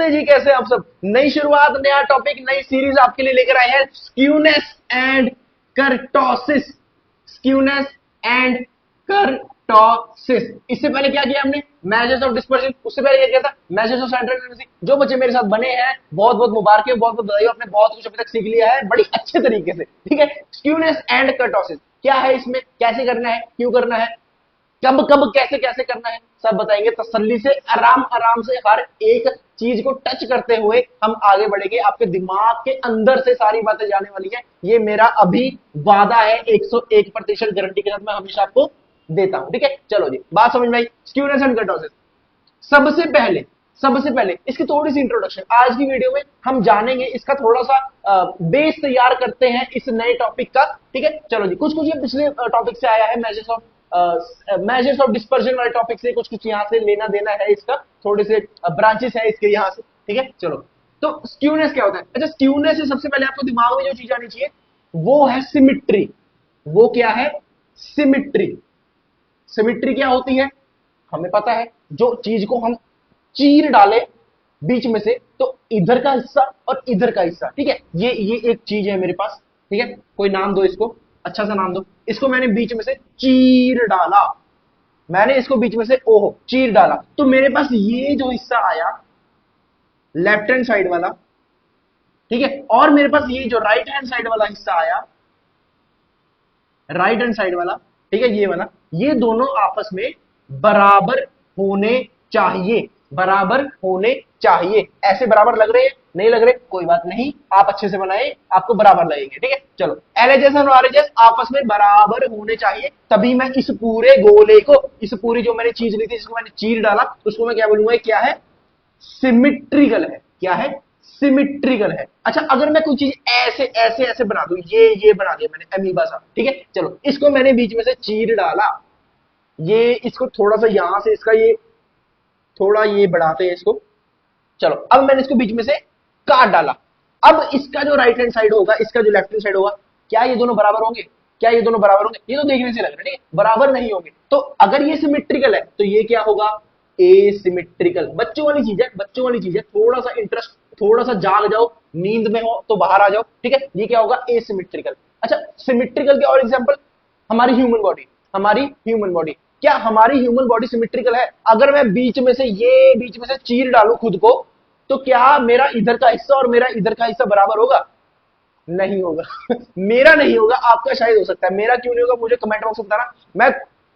नमस्ते जी, कैसे आप सब। नई शुरुआत, नया टॉपिक, नई सीरीज आपके लिए लेकर आए हैं, skewness and kurtosis. Skewness and kurtosis. इससे पहले क्या किया हमने, मेजर्स ऑफ डिस्पर्शन। उससे पहले क्या किया था, मेजर्स ऑफ सेंट्रल टेंडेंसी। जो बच्चे मेरे साथ बने हैं बहुत बहुत मुबारक है, बहुत बहुत बधाई, आपने बहुत कुछ अभी तक सीख लिया है बड़ी अच्छे तरीके से, ठीक है। स्क्यूनेस एंड कर्टोसिस क्या है, इसमें कैसे करना है, क्यों करना है, कब कब कैसे कैसे करना है, सब बताएंगे तसल्ली से, आराम आराम से, हर एक चीज को टच करते हुए हम आगे बढ़ेंगे। आपके दिमाग के अंदर से सारी बातें जाने वाली है, ये मेरा अभी वादा है, 101% गारंटी के साथ मैं हमेशा आपको देता हूं, ठीक है। चलो जी, बात समझ में आई। Skewness and kurtosis. सबसे पहले इसकी थोड़ी सी इंट्रोडक्शन आज की वीडियो में हम जानेंगे, इसका थोड़ा सा बेस तैयार करते हैं इस नए टॉपिक का, ठीक है। चलो जी, कुछ कुछ ये पिछले टॉपिक से आया है, मेजर्स ऑफ डिस्पर्जन वाले टॉपिक से, कुछ कुछ यहां से लेना देना है, इसका थोड़े से ब्रांचेस है इसके यहां से, ठीक है। चलो, तो स्क्यूनेस क्या होता है। अच्छा, स्क्यूनेस से सबसे पहले आपको दिमाग में जो चीज आनी चाहिए वो है सिमिट्री। वो क्या है, सिमिट्री। सिमिट्री क्या होती है हमें पता है, जो चीज को हम चीर डाले बीच में से, तो इधर का हिस्सा और इधर का हिस्सा, ठीक है। ये एक चीज है मेरे पास, ठीक है। कोई नाम दो इसको, अच्छा सा नाम दो। इसको मैंने बीच में से चीर डाला, मैंने इसको बीच में से ओहो चीर डाला, तो मेरे पास ये जो हिस्सा आया लेफ्ट हैंड साइड वाला, ठीक है, और मेरे पास ये जो राइट हैंड साइड वाला हिस्सा आया, राइट हैंड साइड वाला, ठीक है, ये वाला, ये दोनों आपस में बराबर होने चाहिए, बराबर होने चाहिए। ऐसे बराबर लग रहे हैं, नहीं लग रहे, कोई बात नहीं, आप अच्छे से बनाए, आपको बराबर लगेंगे, ठीक है। चलो, एलएचएस और आरएचएस आपस में बराबर होने चाहिए, तभी मैं इस पूरे गोले को, इस पूरी जो मैंने चीज ली थी, जिसको मैंने चीर डाला, उसको मैं क्या बोलूंगा, क्या है, सिमिट्रिकल है। क्या है, सिमिट्रिकल है। अच्छा, अगर मैं कोई चीज ऐसे ऐसे ऐसे बना दूं, ये बना दिया मैंने अमीबा सा, ठीक है। चलो, इसको मैंने बीच में से चीर डाला, ये इसको थोड़ा सा यहां से, इसका ये थोड़ा ये बढ़ाते हैं इसको। चलो, अब मैंने इसको बीच में से काट डाला। अब इसका जो राइट हैंड साइड होगा, इसका जो लेफ्ट हैंड साइड होगा, क्या ये दोनों बराबर होंगे, क्या ये दोनों बराबर होंगे, ये तो देखने से लग रहा है, ठीक है, बराबर नहीं होंगे। तो अगर ये सिमिट्रिकल है तो ये क्या होगा, एसिमिट्रिकल। बच्चों वाली चीज है, बच्चों वाली चीज है, थोड़ा सा इंटरेस्ट, थोड़ा सा जाग जाओ, नींद में हो तो बाहर आ जाओ, ठीक है। ये क्या होगा, एसिमिट्रिकल। अच्छा, सिमिट्रिकल के और एग्जांपल, हमारी ह्यूमन बॉडी, हमारी ह्यूमन बॉडी, क्या हमारी ह्यूमन बॉडी सिमिट्रिकल है। अगर मैं बीच में से चीर डालू खुद को, तो क्या मेरा इधर का हिस्सा और मेरा इधर का हिस्सा बराबर होगा, नहीं होगा। मेरा नहीं होगा, आपका शायद हो सकता है, मेरा क्यों नहीं होगा, मुझे कमेंट बॉक्स में बताना। मैं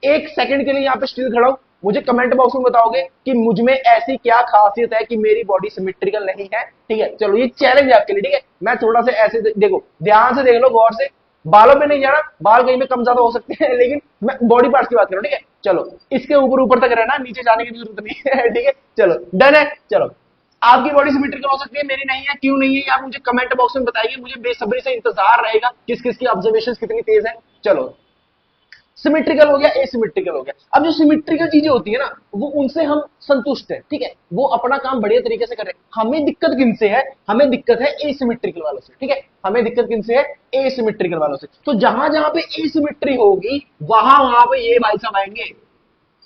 एक सेकंड के लिए यहां पे स्टिल खड़ा हूं, मुझे कमेंट बॉक्स में बताओगे कि मुझ में ऐसी क्या खासियत है कि मेरी बॉडी सिमिट्रिकल नहीं है, ठीक है। चलो, ये चैलेंज है आपके लिए, ठीक है। मैं थोड़ा सा ऐसे देखो, ध्यान से देख लो, गौर से, बालों पे नहीं जाना, बाल कहीं में कम ज्यादा हो सकते हैं, लेकिन मैं बॉडी पार्ट्स की बात कर रहा हूं, ठीक है। चलो, इसके ऊपर ऊपर तक रहना, नीचे जाने की जरूरत नहीं है, ठीक है। चलो, डन है। चलो, आपकी बॉडी सिमेट्रिकल हो सकती है, मेरी नहीं है, क्यों नहीं है, आप मुझे कमेंट बॉक्स में बताइए, मुझे बेसब्री से इंतजार रहेगा किस किस की ऑब्जर्वेशन कितनी तेज है। चलो, सिमेट्रिकल हो गया, एसिमेट्रिकल हो गया। अब जो सिमेट्रिकल चीजें होती है ना, वो उनसे हम संतुष्ट है, ठीक है, वो अपना काम बढ़िया तरीके से कर रहे हैं। हमें दिक्कत किनसे है, हमें दिक्कत है एसिमेट्रिकल वालों से, ठीक है। हमें दिक्कत किनसे है, एसिमेट्रिकल वालों से। तो जहां जहां पे एसिमेट्री होगी, वहां वहां पे ये भाई साहब आएंगे,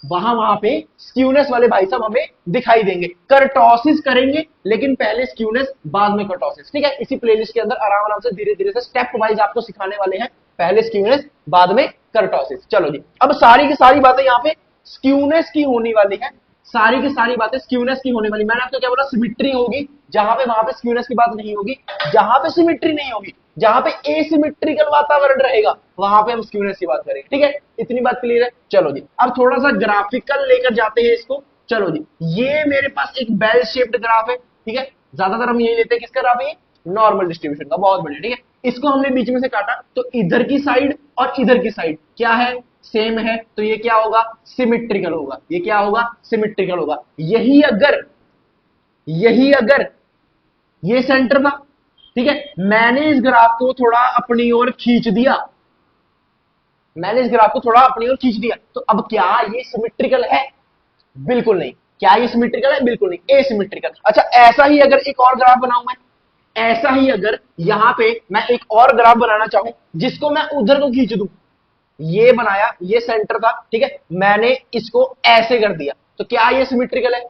वहां पे स्क्यूनेस वाले भाई साहब हमें दिखाई देंगे। कर्टोसिस करेंगे, लेकिन पहले स्क्यूनेस, बाद में कर्टोसिस, ठीक है। इसी प्लेलिस्ट के अंदर आराम आराम से धीरे धीरे से स्टेप वाइज आपको सिखाने वाले हैं, पहले स्क्यूनेस बाद में कर्टोसिस। चलो जी, अब सारी की सारी बातें यहाँ पे स्क्यूनेस की होने वाली है, सारी की सारी बातें स्क्यूनेस की होने वाली। मैंने आपको क्या बोला, सिमिट्री होगी जहां पे, वहां पे स्क्यूनेस की बात नहीं होगी। जहां पे सिमिट्री नहीं होगी, जहां पे एसिमेट्रिकल वातावरण रहेगा, वहां पे हम स्क्यूनेस की बात करेंगे, ठीक है। इतनी बात क्लियर है। चलो जी, अब थोड़ा सा ग्राफिकल लेकर जाते हैं इसको। चलो जी, ये मेरे पास एक बेल शेप्ड ग्राफ है, ठीक है। ज्यादातर हम यही लेते हैं, किसका ग्राफ है, नॉर्मल डिस्ट्रीब्यूशन का, बहुत बढ़िया, ठीक है। इसको हमने बीच में से काटा, तो इधर की साइड और इधर की साइड क्या है, सेम है, तो ये क्या होगा, सिमिट्रिकल होगा। ये क्या होगा, सिमिट्रिकल होगा। यही अगर ये सेंटर था, ठीक है, मैंने इस ग्राफ को थोड़ा अपनी ओर खींच दिया, मैंने इस ग्राफ को थोड़ा अपनी ओर खींच दिया, तो अब क्या ये सिमिट्रिकल है, बिल्कुल नहीं। क्या ये सिमिट्रिकल है, बिल्कुल नहीं, एसिमिट्रिकल। अच्छा, ऐसा ही अगर एक और ग्राफ बनाऊं मैं, ऐसा ही अगर यहां पे मैं एक और ग्राफ बनाना चाहूं, जिसको मैं उधर को खींच दूं, ये बनाया, ये सेंटर था, ठीक है, मैंने इसको ऐसे कर दिया, तो क्या ये सिमिट्रिकल है,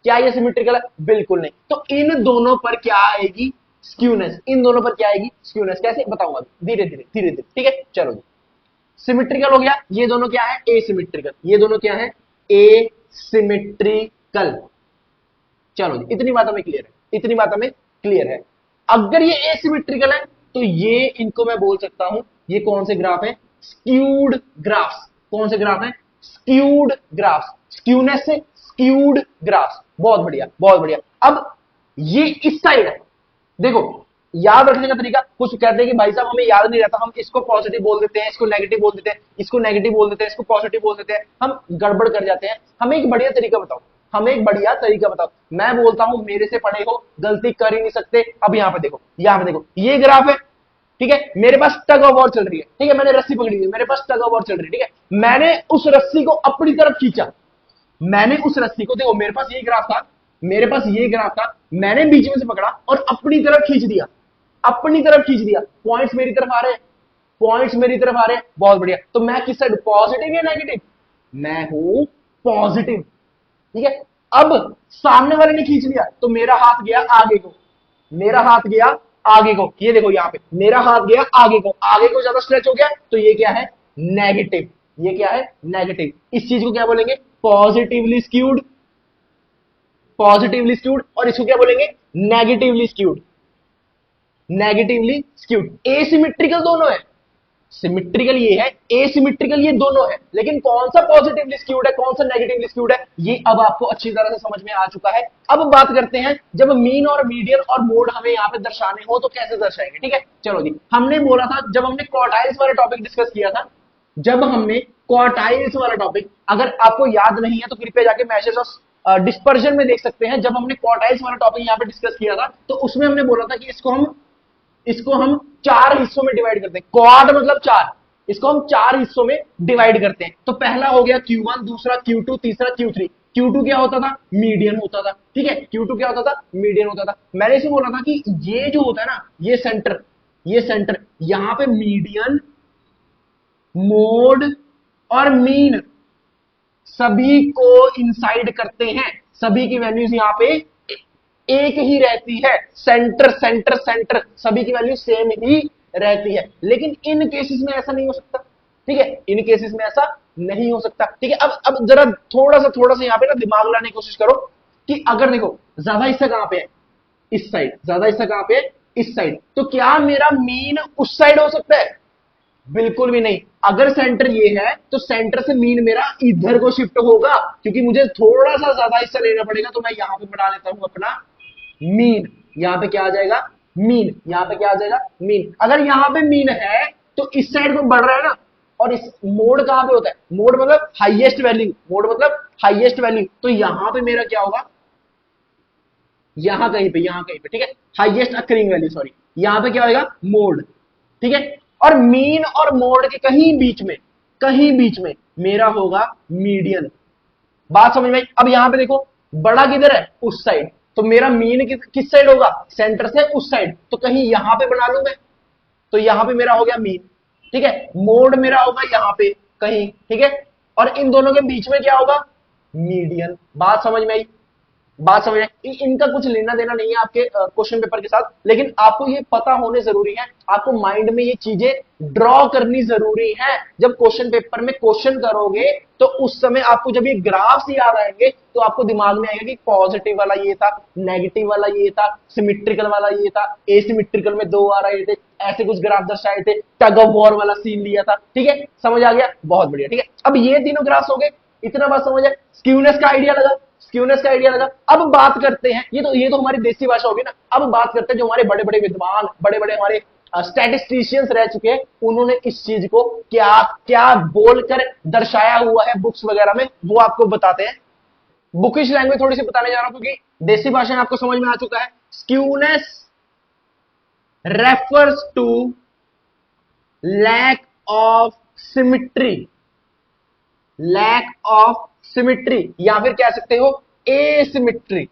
क्या ये सिमेट्रिकल है? बिल्कुल नहीं। तो इन दोनों पर क्या आएगी? स्क्यूनेस। इन दोनों पर क्या आएगी? स्क्यूनेस। कैसे बताऊंगा धीरे धीरे धीरे धीरे, ठीक है। चलो जी, सिमेट्रिकल हो गया, ये दोनों क्या है? एसिमेट्रिकल। ये दोनों क्या है? एसिमेट्रिकल। चलो जी, इतनी बात हमें क्लियर है, इतनी बात हमें क्लियर है। अगर ये एसिमेट्रिकल है तो ये इनको मैं बोल सकता हूं ये कौन से ग्राफ है? Skewed graphs. कौन से ग्राफ है? Skewed graphs. स्क्यूनेस से स्क्यूड ग्राफ्स। बहुत बढ़िया, बहुत बढ़िया। अब ये इस साइड है, देखो याद रखने का तरीका, कुछ कहते हैं कि भाई साहब हमें याद नहीं रहता, हम इसको पॉजिटिव बोल देते हैं, इसको नेगेटिव बोल देते हैं, इसको नेगेटिव बोल देते हैं, इसको पॉजिटिव बोल देते हैं, हम गड़बड़ कर जाते हैं। हमें एक बढ़िया तरीका बताओ, हमें एक बढ़िया तरीका बताओ। मैं बोलता हूं मेरे से पढ़े हो, गलती कर ही नहीं सकते। अब यहां पे देखो, यहां पे देखो, ये ग्राफ है, ठीक है। मेरे पास टग ऑफ वॉर चल रही है, ठीक है, मैंने रस्सी पकड़ी हुई है, मेरे पास टग ऑफ वॉर चल रही है, ठीक है। मैंने उस रस्सी को अपनी तरफ खींचा, मैंने उस रस्सी को, देखो मेरे पास ये ग्राफ था, मेरे पास ये ग्राफ था, मैंने बीच में से पकड़ा और अपनी तरफ खींच दिया, अपनी तरफ खींच दिया। पॉइंट्स मेरी तरफ आ रहे हैं, पॉइंट्स मेरी तरफ आ रहे हैं, बहुत बढ़िया। तो मैं किस साइड? पॉजिटिव या नेगेटिव? मैं हूं पॉजिटिव, ठीक है। अब सामने वाले ने खींच लिया तो मेरा हाथ गया आगे को, मेरा हाथ गया आगे को, ये देखो यहां पे मेरा हाथ गया आगे को, आगे को ज्यादा स्ट्रेच हो गया, तो ये क्या है? नेगेटिव। ये क्या है? नेगेटिव। इस चीज को क्या बोलेंगे? Positively skewed. Positively skewed. और इसको क्या बोलेंगे? Negatively skewed. Negatively skewed. Asymmetrical दोनों है, सिमेट्रिकल ये है, एसिमेट्रिकल ये दोनों है, लेकिन कौन सा पॉजिटिवली स्क्यूड है, कौन सा नेगेटिवली स्क्यूड है, ये अब आपको अच्छी तरह से समझ में आ चुका है। अब बात करते हैं, जब मीन और मीडियन और मोड हमें यहां पे दर्शाने हो तो कैसे दर्शाएंगे, ठीक है। चलो जी, हमने बोला था जब हमने क्वार्टाइल्स वाला टॉपिक डिस्कस किया था, जब हमने क्वार्टाइल्स वाला टॉपिक, अगर आपको याद नहीं है तो कृपया जाके मेजर्स ऑफ डिस्पर्जन में देख सकते हैं। जब हमने क्वार्टाइल्स वाला टॉपिक यहां पे डिस्कस किया था तो उसमें हमने बोला था कि इसको हम 4 हिस्सों में डिवाइड करते हैं। क्वाड मतलब 4, इसको हम 4 हिस्सों में डिवाइड करते हैं। तो पहला हो गया Q1, दूसरा Q2, तीसरा Q3। Q2 क्या होता था? मीडियन होता था, ठीक है। Q2 क्या होता था? मीडियन होता था। मैंने इसे बोला था कि ये जो होता है ना, ये सेंटर यहां पे मीडियन, मोड और मीन सभी को इंसाइड करते हैं, सभी की वैल्यूज यहां पे एक ही रहती है। सेंटर सेंटर सेंटर सभी की वैल्यू सेम ही रहती है। लेकिन इन केसेस में ऐसा नहीं हो सकता, ठीक है, इन केसेस में ऐसा नहीं हो सकता, ठीक है। अब जरा थोड़ा सा यहां पे ना दिमाग लाने की कोशिश करो कि अगर देखो ज्यादा हिस्सा कहां पे है? इस साइड। ज्यादा हिस्सा कहां पे है? इस साइड। तो क्या मेरा मीन उस साइड हो सकता है? बिल्कुल भी नहीं। अगर सेंटर ये है तो सेंटर से मीन मेरा इधर को शिफ्ट होगा, क्योंकि मुझे थोड़ा सा ज्यादा हिस्सा लेना पड़ेगा। तो मैं यहां पे बना लेता हूं अपना मीन। यहां पे क्या आ जाएगा? मीन। यहां पे क्या आ जाएगा? मीन। अगर यहां पे मीन है तो इस साइड में बढ़ रहा है ना। और इस मोड कहां पे होता है? मोड मतलब हाईएस्ट वैल्यू, मोड मतलब हाईएस्ट वैल्यू। तो यहां पे मेरा क्या होगा? यहां कहीं पे, ठीक है, हाईएस्ट अकरिंग वैल्यू, सॉरी, यहां पे क्या होगा? मोड, ठीक है। और मीन और मोड के कहीं बीच में मेरा होगा मीडियन। बात समझ में आई? अब यहां पे देखो, बड़ा किधर है? उस साइड। तो मेरा मीन किस साइड होगा? सेंटर से उस साइड। तो कहीं यहां पे बना लूं मैं, तो यहां पे मेरा हो गया मीन, ठीक है। मोड मेरा होगा यहां पे कहीं, ठीक है। और इन दोनों के बीच में क्या होगा? मीडियन। बात समझ में आई? बात समझ में? इनका कुछ लेना देना नहीं है आपके क्वेश्चन पेपर के साथ, लेकिन आपको ये पता होने जरूरी है, आपको माइंड में ये चीजें ड्रॉ करनी जरूरी है। जब क्वेश्चन पेपर में क्वेश्चन करोगे तो उस समय आपको जब ये ग्राफ्स याद आएंगे तो आपको दिमाग में आएगा कि पॉजिटिव वाला ये था, नेगेटिव वाला ये था, सिमेट्रिकल वाला ये था, एसिमेट्रिकल में 2 आ रहे थे, ऐसे कुछ ग्राफ दर्शाए थे, टग ऑफ वॉर वाला सीन लिया था, ठीक है। समझ आ गया? बहुत बढ़िया, ठीक है। अब ये तीनों ग्राफ्स हो गए, इतना बात समझ है। स्क्यूनेस का आइडिया लगा, स्क्यूनेस का आइडिया लगा। अब बात करते हैं, ये तो हमारी देसी भाषा होगी ना। अब बात करते हैं जो हमारे बड़े बड़े विद्वान, बड़े बड़े हमारे स्टैटिस्टिशियंस रह चुके हैं, उन्होंने इस चीज को क्या क्या बोलकर दर्शाया हुआ है बुक्स वगैरह में, वो आपको बताते हैं। बुकिश लैंग्वेज थोड़ी सी बताने जा रहा हूं क्योंकि देसी भाषा में आपको समझ में आ चुका है। Skewness refers to lack of symmetry, lack of symmetry, या फिर कह सकते हो एसिमिट्री,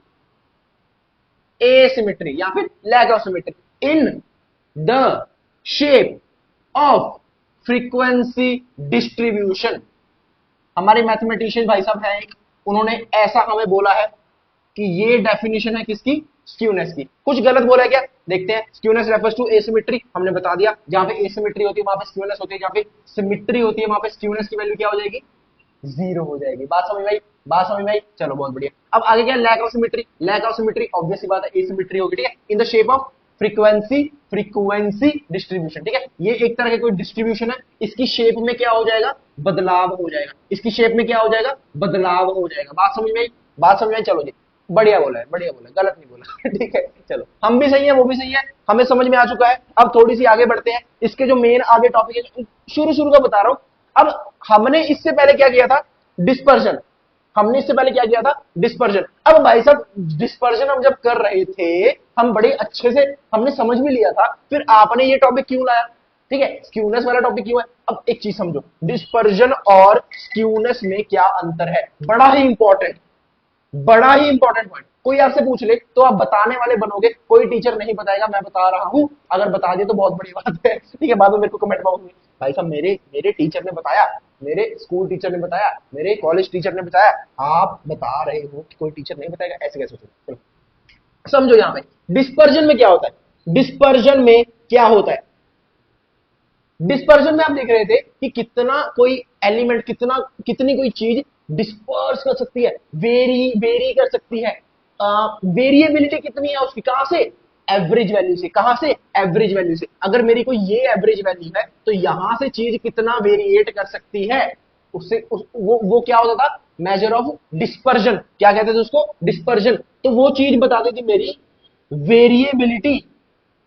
एसिमिट्री या फिर lack of symmetry in the shape of frequency distribution. हमारे मैथमेटिशियन भाई साहब हैं एक, उन्होंने ऐसा हमें बोला है कि ये डेफिनेशन है किसकी, स्क्यूनेस की। कुछ गलत बोला है क्या, देखते हैं। स्क्यूनेस रेफर्स टू एसिमेट्री, हमने बता दिया, जहां पे एसिमेट्री होती है वहां पे स्क्यूनेस होती है, जहां पे सिमेट्री होती है वहां पे स्क्यूनेस की वैल्यू क्या हो जाएगी, जीरो हो जाएगी। बात समझ में आई, बात समझ में आई, चलो बहुत बढ़िया। अब आगे क्या, lack of symmetry. Lack of symmetry obvious बात है, एसिमेट्री होगी, ठीक है, in the shape of frequency, frequency distribution, ठीक है, ये एक तरह का कोई डिस्ट्रीब्यूशन है, इसकी शेप में क्या हो जाएगा, बदलाव हो जाएगा, इसकी शेप में क्या हो जाएगा, बदलाव हो जाएगा। बात समझ में आई, बात समझ में आई, चलो जी, बढ़िया बोला है, बढ़िया बोला, गलत नहीं बोला ठीक है, चलो हम भी सही है, वो भी सही है, हमें समझ में आ चुका है। अब थोड़ी सी आगे बढ़ते हैं, इसके जो मेन आगे टॉपिक है, शुरू शुरू का बता रहा हूं। अब हमने इससे पहले क्या किया था, डिस्पर्जन, हमने इससे पहले क्या किया था, डिस्पर्जन। अब भाई साहब डिस्पर्जन हम जब कर रहे थे, हम बड़े अच्छे से हमने समझ भी लिया था, फिर आपने ये टॉपिक क्यों लाया, ठीक है, स्क्यूनेस वाला टॉपिक क्यों है। अब एक चीज समझो, डिस्पर्जन और स्क्यूनेस में क्या अंतर है, बड़ा ही इंपॉर्टेंट, बड़ा ही इंपॉर्टेंट पॉइंट। कोई आपसे पूछ ले तो आप बताने वाले बनोगे, कोई टीचर नहीं बताएगा, मैं बता रहा हूं, अगर बता दे तो बहुत बड़ी बात है, ठीक है, बाद में मेरे को कमेंट बॉक्स में, भाई साहब मेरे मेरे टीचर ने बताया, मेरे स्कूल टीचर ने बताया, मेरे कॉलेज टीचर ने बताया, आप बता रहे हो कि कोई टीचर नहीं बताएगा, ऐसे कैसे सोचो। चलो समझो, यहां पे डिस्पर्जन में क्या होता है, डिस्पर्जन में क्या होता है, डिस्पर्जन में आप देख रहे थे कि कितना कोई एलिमेंट, कितना कितनी कोई चीज डिस्पर्स कर सकती है, वेरी वेरी कर सकती है, वेरिएबिलिटी कितनी है उसकी, कहां से, एवरेज वैल्यू से, कहां से, एवरेज वैल्यू से। अगर मेरी कोई ये एवरेज वैल्यू है तो यहां से चीज कितना वेरिएट कर सकती है, उससे वो क्या होता था, मेजर ऑफ डिस्पर्जन, क्या कहते थे उसको, डिस्पर्जन। तो वो चीज बताती थी मेरी वेरिएबिलिटी,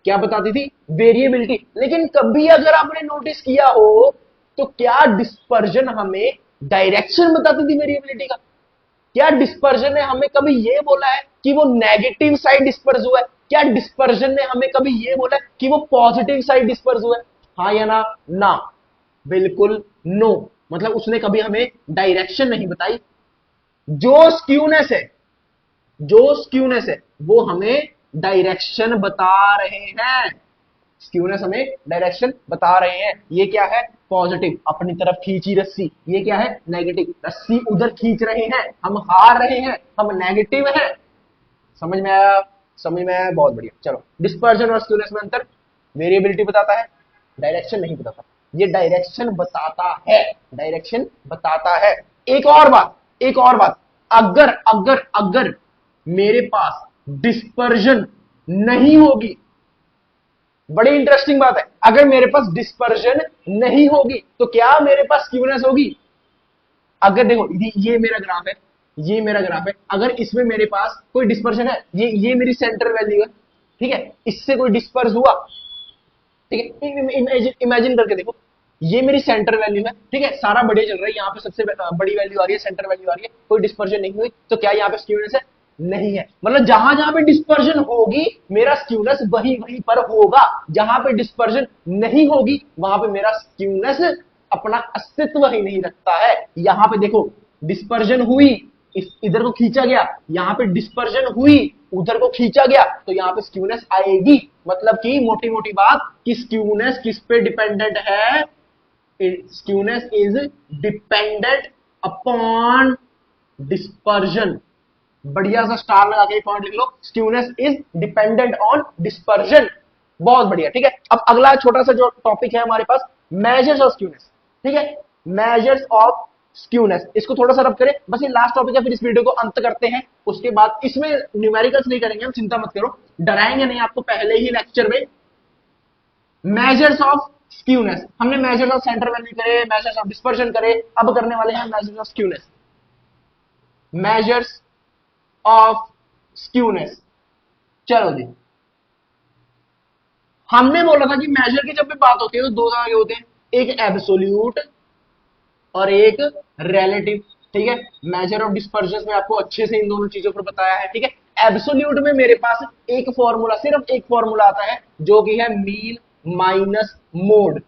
क्या बताती थी, वेरिएबिलिटी। लेकिन कभी अगर आपने नोटिस किया हो तो क्या डिस्पर्जन हमें डायरेक्शन बताती थी वेरिएबिलिटी का, क्या डिस्पर्जन ने हमें कभी ये बोला है कि वो नेगेटिव साइड डिस्पर्स हुआ है, क्या डिस्पर्जन ने हमें कभी ये बोला है कि वो पॉजिटिव साइड डिस्पर्स हुआ है, हाँ या ना, ना, बिल्कुल नो, मतलब उसने कभी हमें डायरेक्शन नहीं बताई। जो स्क्यूनेस है, जो स्क्यूनेस है वो हमें डायरेक्शन बता रहे हैं, स्क्यूनेस हमें डायरेक्शन बता रहे हैं। ये क्या है, पॉजिटिव, अपनी तरफ खींची रस्सी, ये क्या है, नेगेटिव, रस्सी उधर खींच रहे हैं, हम हार रहे हैं, हम नेगेटिव हैं। समझ में आया, समझ में आया, बहुत बढ़िया। चलो डिस्पर्जन और स्क्यूनेस में अंतर, वेरिएबिलिटी बताता है, डायरेक्शन नहीं बताता, ये डायरेक्शन बताता है, डायरेक्शन बताता है। एक और बात, एक और बात, अगर अगर अगर मेरे पास डिस्पर्जन नहीं होगी, बड़ी इंटरेस्टिंग बात है, अगर मेरे पास डिस्पर्जन नहीं होगी तो क्या मेरे पास स्क्यूनेस होगी। अगर देखो ये मेरा ग्राफ है, ये मेरा ग्राफ है, अगर इसमें मेरे पास कोई डिस्पर्जन है, ये मेरी सेंटर वैल्यू है, ठीक है, इससे कोई डिस्पर्स हुआ, ठीक है, इमेजिन करके देखो, ये मेरी सेंटर वैल्यू है, ठीक है, सारा बढ़िया चल रहा है, यहाँ पे सबसे बड़ी वैल्यू आ रही है, सेंटर वैल्यू आ रही है, कोई डिस्पर्जन नहीं हुई, तो क्या यहाँ पे स्क्यूनेस है, नहीं है। मतलब जहां जहां पे डिस्पर्जन होगी मेरा स्क्यूनेस वहीं वहीं पर होगा, जहां पे डिस्पर्जन नहीं होगी वहां पे मेरा स्क्यूनेस अपना अस्तित्व ही नहीं रखता है। यहां पे देखो डिस्पर्जन हुई, इधर को खींचा गया, यहां पे डिस्पर्जन हुई, उधर को खींचा गया, तो यहां पे स्क्यूनेस आएगी। मतलब कि मोटी मोटी बात कि स्क्यूनेस किस पे डिपेंडेंट है, skewness is dependent upon dispersion. बढ़िया सा स्टार लगा के पॉइंट लिख लो, skewness is dependent on dispersion. बहुत बढ़िया, ठीक है। अब अगला छोटा सा जो टॉपिक है हमारे पास, मेजर्स ऑफ स्क्यूनेस, ठीक है, मेजर्स ऑफ स्क्यूनेस, इसको थोड़ा सा रब करें, बस ये लास्ट टॉपिक है, फिर इस वीडियो को अंत करते हैं। उसके बाद इसमें न्यूमेरिकल्स नहीं करेंगे हम, चिंता मत करो, डराएंगे नहीं आपको पहले ही लेक्चर में। मेजर्स ऑफ स्क्यूनेस, हमने मेजर्स ऑफ सेंटर वैल्यू करे, मेजर्स ऑफ डिस्पर्जन करे, अब करने वाले हैं measures of skewness, measures of skewness. चलो जी, हमने बोला था कि मेजर की जब भी बात होती है तो दो तरह के होते हैं, एक एब्सोल्यूट और एक रिलेटिव, ठीक है। मेजर ऑफ डिस्पर्जन में आपको अच्छे से इन दोनों चीजों पर बताया है, ठीक है। एब्सोल्यूट में मेरे पास एक फॉर्मूला, सिर्फ एक फॉर्मूला आता है जो कि है mean minus mode,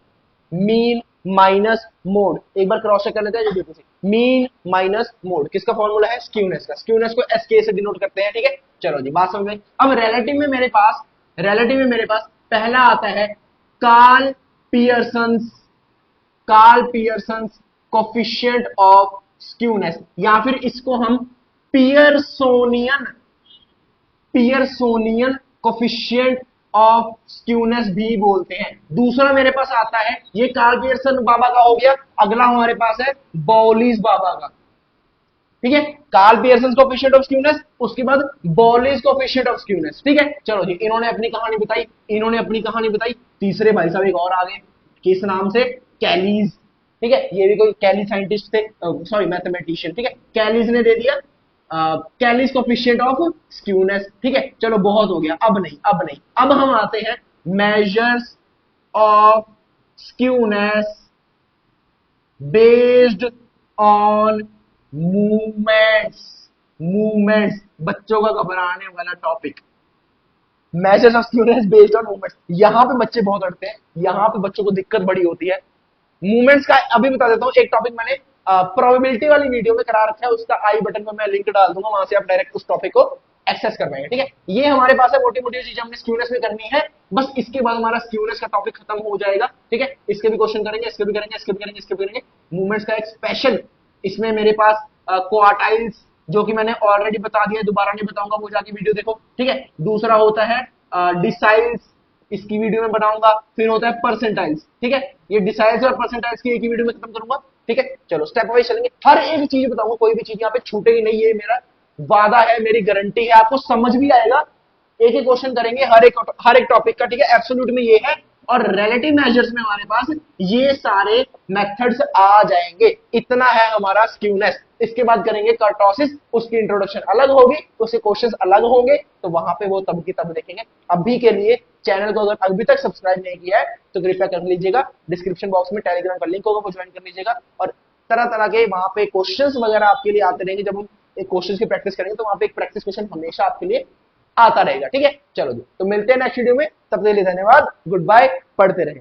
mean minus mode. एक बार क्रॉस चेक कर लेते हैं, जो देखो मीन माइनस मोड किसका फॉर्मूला है, स्क्यूनेस का, स्क्यूनेस को एसके से डिनोट करते हैं, ठीक है। चलो जी बात समझ में। अब रिलेटिव में मेरे पास, रिलेटिव में मेरे पास पहला आता है Karl Pearson's, Karl Pearson's coefficient of skewness, या फिर इसको हम Pearsonian Pearsonian coefficient of skewness भी बोलते हैं। दूसरा मेरे पास आता है, ये कार्ल पियर्सन बाबा का हो गया। अगला हमारे पास है बॉलिस बाबा का, ठीक है। Karl Pearson coefficient of skewness, उसके बाद बॉलिस कोफिशिएंट ऑफ स्क्यूनेस, ठीक है। चलो जी, इन्होंने अपनी कहानी बताई, इन्होंने अपनी कहानी बताई। तीसरे भाई साहब एक और आ गए, किस नाम से, कैलीज, ठीक है। ये भी कोई कैली साइंटिस्ट थे, सॉरी मैथमेटिशियन, ठीक है। कैलीज ने दे दिया कैलीज कोफिशिएंट ऑफ स्क्यूनेस, ठीक है। चलो बहुत हो गया, अब नहीं, अब नहीं, अब हम आते हैं measures of skewness based on movements. Movements, बच्चों का घबराने वाला topic. Measures of skewness based on movements, यहां पे बच्चे बहुत अड़ते हैं, यहां पे बच्चों को दिक्कत बड़ी होती है। मूवमेंट्स का अभी बता देता हूं, एक टॉपिक मैंने प्रोबेबिलिटी वाली वीडियो में करा रखा है, उसका आई बटन में मैं लिंक डाल दूंगा, वहां से आप डायरेक्ट उस टॉपिक को एक्सेस कर पाएंगे, ठीक है। ये हमारे पास है, मोटी मोटी चीजें हमने स्क्यूनेस में करनी है, बस इसके बाद हमारा स्क्यूनेस का टॉपिक खत्म हो जाएगा, ठीक है। इसके भी क्वेश्चन करेंगे, इसके भी करेंगे, इसके भी करेंगे, इसके भी करेंगे। मूवमेंट्स का एक स्पेशल, इसमें मेरे पास क्वार्टाइल्स, जो कि मैंने ऑलरेडी बता दिया, दोबारा नहीं बताऊंगा, वो जाके वीडियो देखो, ठीक है। दूसरा होता है डिसाइल्स, इसकी वीडियो में बनाऊंगा। फिर होता है परसेंटाइल्स, ठीक है। ये डिसाइल्स और परसेंटाइल्स की एक ही वीडियो में खत्म करूंगा, ठीक है। चलो स्टेप वाइज चलेंगे, हर एक चीज बताऊंगा, कोई भी चीज यहाँ पे छूटेगी नहीं, ये मेरा वादा है, मेरी गारंटी है, आपको समझ भी आएगा। एक एक क्वेश्चन करेंगे हर एक टॉपिक का, ठीक है। एब्सोल्यूट में ये है, और रिलेटिव मेजर्स में हमारे पास ये सारे मेथड्स आ जाएंगे। इतना है हमारा स्क्यूनेस। इसके बाद करेंगे कर्टोसिस, उसकी इंट्रोडक्शन अलग होगी, उसके क्वेश्चंस अलग होंगे, तो वहां पे वो तब की तब देखेंगे। अभी के लिए चैनल को अगर अभी तक सब्सक्राइब नहीं किया है तो कृपया कर लीजिएगा, डिस्क्रिप्शन बॉक्स में टेलीग्राम का लिंक होगा, वो ज्वाइन कर लीजिएगा। और तरह तरह के वहां पे क्वेश्चंस वगैरह आपके लिए आते रहेंगे। जब हम एक क्वेश्चंस की प्रैक्टिस करेंगे तो वहां पे एक प्रैक्टिस क्वेश्चन हमेशा आपके लिए आता रहेगा, ठीक है। चलो जी, तो मिलते हैं नेक्स्ट वीडियो में, तब तक के लिए धन्यवाद, गुड बाय, पढ़ते रहें।